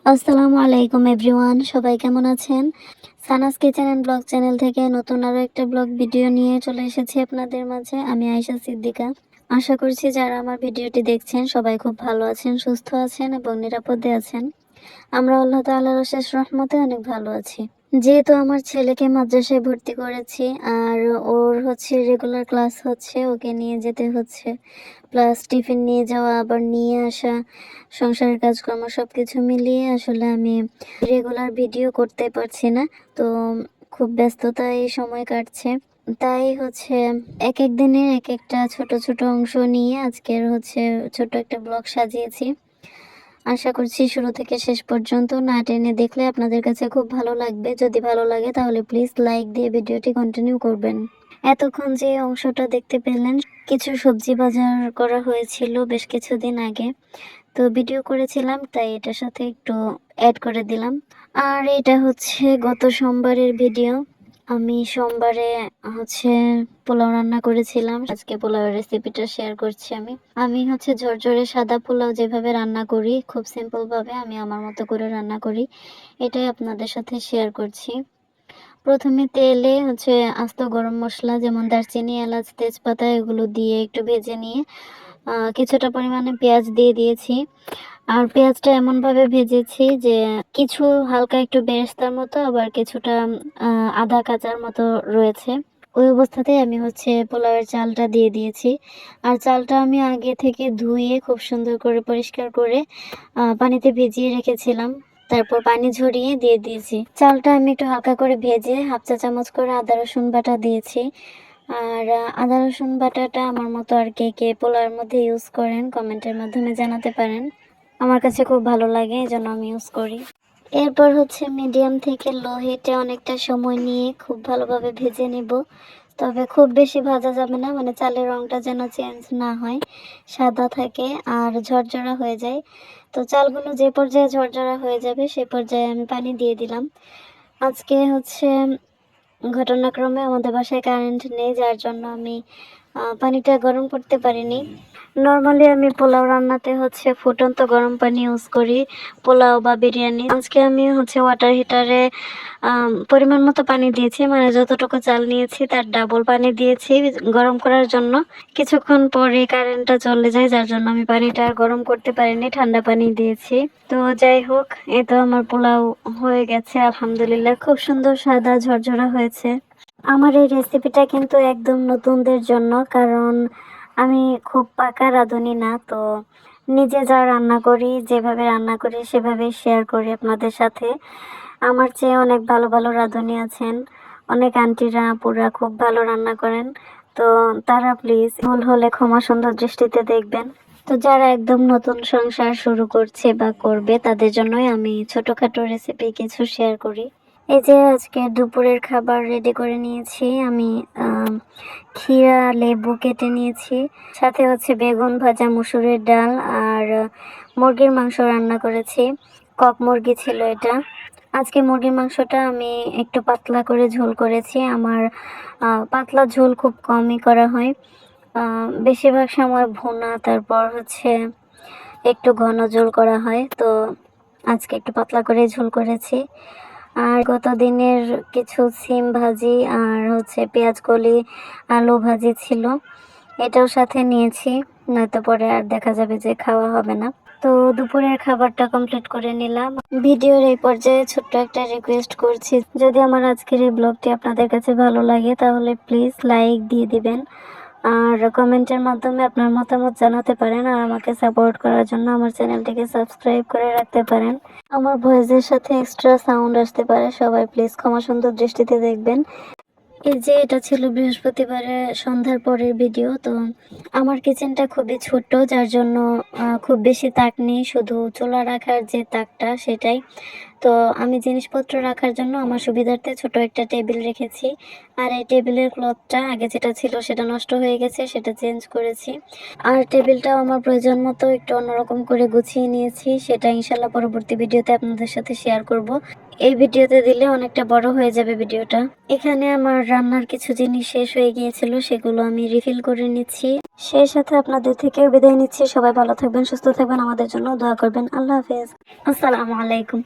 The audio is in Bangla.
আসসালামু আলাইকুম এভরিওয়ান, সবাই কেমন আছেন? Sana's kitchen and blog channel থেকে নতুন আরও একটা ব্লগ ভিডিও নিয়ে চলে এসেছি আপনাদের মাঝে। আমি আয়েশা সিদ্দিকা। আশা করছি যারা আমার ভিডিওটি দেখছেন সবাই খুব ভালো আছেন, সুস্থ আছেন এবং নিরাপদে আছেন। আমরা আল্লাহ তাআলার অশেষ রহমতে অনেক ভালো আছি। যেহেতু আমার ছেলেকে মাদ্রাসায় ভর্তি করেছি আর ওর রেগুলার ক্লাস হচ্ছে, ওকে নিয়ে যেতে হচ্ছে, প্লাস টিফিন নিয়ে যাওয়া আবার নিয়ে আসা, সংসারের কাজকর্ম সব কিছু মিলিয়ে আসলে আমি রেগুলার ভিডিও করতে পারছি না। তো খুব ব্যস্ততায় সময় কাটছে। তাই এক এক দিনের এক একটা ছোট ছোট অংশ নিয়ে আজকের ছোট একটা ব্লগ সাজিয়েছি। আশা করছি শুরু থেকে শেষ পর্যন্ত না টেনে দেখলে আপনাদের কাছে খুব ভালো লাগবে। যদি ভালো লাগে তাহলে প্লিজ লাইক দিয়ে ভিডিওটি কন্টিনিউ করবেন। এতক্ষণ যে অংশটা দেখতে পেলেন, কিছু সবজি বাজার করা হয়েছিল বেশ কিছুদিন আগে, তো ভিডিও করেছিলাম তাই এটার সাথে একটু অ্যাড করে দিলাম। আর এটা গত সোমবারের ভিডিও। আমি সোমবারে হচ্ছে পোলাও রান্না করেছিলাম। আজকে পোলাওয়ের রেসিপিটা শেয়ার করছি। আমি ঝরঝরে সাদা পোলাও যেভাবে রান্না করি, খুব সিম্পল ভাবে আমি আমার মতো করে রান্না করি, এটাই আপনাদের সাথে শেয়ার করছি। প্রথমে তেলে আস্ত গরম মশলা যেমন দারচিনি, এলাচ, তেজপাতা এগুলো দিয়ে একটু ভেজে নিয়ে কিছুটা পরিমাণে পেঁয়াজ দিয়ে দিয়েছি। আর পেঁয়াজটা এমনভাবে ভেজেছি যে কিছু হালকা একটু বেরেস্তার মতো, আবার কিছুটা আধা কাঁচার মতো রয়েছে। ওই অবস্থাতেই আমি পোলাওয়ের চালটা দিয়ে দিয়েছি। আর চালটা আমি আগে থেকে ধুয়ে খুব সুন্দর করে পরিষ্কার করে পানিতে ভিজিয়ে রেখেছিলাম। তারপর পানি ঝরিয়ে দিয়ে দিয়েছি। চালটা আমি একটু হালকা করে ভেজে হাফ চা চামচ করে আদা রসুন বাটা দিয়েছি। আর আদা রসুন বাটাটা আমার মতো আর কে কে পোলাওয়ের মধ্যে ইউজ করেন কমেন্টের মাধ্যমে জানাতে পারেন। আমার কাছে খুব ভালো লাগে, এই জন্য আমি ইউজ করি। এরপর মিডিয়াম থেকে লো হিটে অনেকটা সময় নিয়ে খুব ভালোভাবে ভেজে নিব। তবে খুব বেশি ভাজা যাবে না, মানে চালের রংটা যেন চেঞ্জ না হয়, সাদা থাকে আর ঝরঝরা হয়ে যায়। তো চালগুলো যে পর্যায়ে ঝরঝরা হয়ে যাবে সে পর্যায়ে আমি পানি দিয়ে দিলাম। আজকে ঘটনাক্রমে আমাদের বাসায় কারেন্ট নেই, যার জন্য আমি পানিটা গরম করতে পারিনি। নর্মালি আমি পোলাও রান্নাতে ফুটন্ত গরম পানি ইউজ করি, পোলাও বা বিরিয়ানি। আজকে আমি ওয়াটার হিটারে পরিমাণ মতো পানি দিয়েছি, মানে যতটুকু চাল নিয়েছি তার ডাবল পানি দিয়েছি গরম করার জন্য। কিছুক্ষণ পরে কারেন্টটা চলে যায়, যার জন্য আমি পানিটা আর গরম করতে পারিনি, ঠান্ডা পানি দিয়েছি। তো যাই হোক, এই তো আমার পোলাও হয়ে গেছে আলহামদুলিল্লাহ। খুব সুন্দর সাদা ঝরঝরা হয়েছে। আমার এই রেসিপিটা কিন্তু একদম নতুনদের জন্য, কারণ আমি খুব পাকা রাঁধুনি না। তো নিজে যা রান্না করি, যেভাবে রান্না করি সেভাবেই শেয়ার করি আপনাদের সাথে। আমার চেয়ে অনেক ভালো ভালো রাঁধুনি আছেন, অনেক আন্টিরা আপুরা খুব ভালো রান্না করেন। তো তারা প্লিজ ভুল হলে ক্ষমা সুন্দর দৃষ্টিতে দেখবেন। তো যারা একদম নতুন সংসার শুরু করছে বা করবে তাদের জন্যই আমি ছোটখাটো রেসিপি কিছু শেয়ার করি। এই যে আজকে দুপুরের খাবার রেডি করে নিয়েছি আমি। ক্ষীরা, লেবু কেটে নিয়েছি, সাথে বেগুন ভাজা, মুসুরের ডাল আর মুরগির মাংস রান্না করেছি। কক মুরগি ছিল এটা। আজকে মুরগির মাংসটা আমি একটু পাতলা করে ঝোল করেছি। আমার পাতলা ঝোল খুব কমই করা হয়, বেশিরভাগ সময় ভুনা, তারপর একটু ঘন ঝোল করা হয়। তো আজকে একটু পাতলা করে ঝোল করেছি। আর গত দিনের কিছু সিম ভাজি আর পেঁয়াজ কলি, আলু ভাজি ছিল, এটাও সাথে নিয়েছি, নয়তো পরে আর দেখা যাবে যে খাওয়া হবে না। তো দুপুরের খাবারটা কমপ্লিট করে নিলাম। ভিডিওর এই পর্যায়ে ছোট্ট একটা রিকোয়েস্ট করছি, যদি আমার আজকের এই ব্লগটি আপনাদের কাছে ভালো লাগে তাহলে প্লিজ লাইক দিয়ে দিবেন আর কমেন্টের মাধ্যমে আপনার মতামত জানাতে পারেন। আর আমাকে সাপোর্ট করার জন্য আমার চ্যানেলটিকে সাবস্ক্রাইব করে রাখতে পারেন। আমার ভয়েসের সাথে এক্সট্রা সাউন্ড আসতে পারে, সবাই প্লিজ ক্ষমা সুন্দর দৃষ্টিতে দেখবেন। এই যে এটা ছিল বৃহস্পতিবারের সন্ধ্যার পরের ভিডিও। তো আমার কিচেনটা খুবই ছোট, যার জন্য খুব বেশি তাক নেই, শুধু চুলা রাখার যে তাকটা সেটাই। তো আমি জিনিসপত্র রাখার জন্য আমার সুবিধার্থে ছোট একটা টেবিল রেখেছি। আর এই টেবিলের ক্লথটা আগে যেটা ছিল সেটা নষ্ট হয়ে গেছে, সেটা চেঞ্জ করেছি। আর টেবিলটাও আমার প্রয়োজন মতো একটু অন্যরকম করে গুছিয়ে নিয়েছি, সেটা ইনশাল্লাহ পরবর্তী ভিডিওতে আপনাদের সাথে শেয়ার করব। এই ভিডিওতে দিলে অনেকটা বড় হয়ে যাবে ভিডিওটা। এখানে আমার রান্নার কিছু জিনিস শেষ হয়ে গিয়েছিল, সেগুলো আমি রিফিল করে নিচ্ছি। সেই সাথে আপনাদের থেকেও বিদায় নিচ্ছি। সবাই ভালো থাকবেন, সুস্থ থাকবেন, আমাদের জন্য দোয়া করবেন। আল্লাহ হাফেজ। আসসালামু আলাইকুম।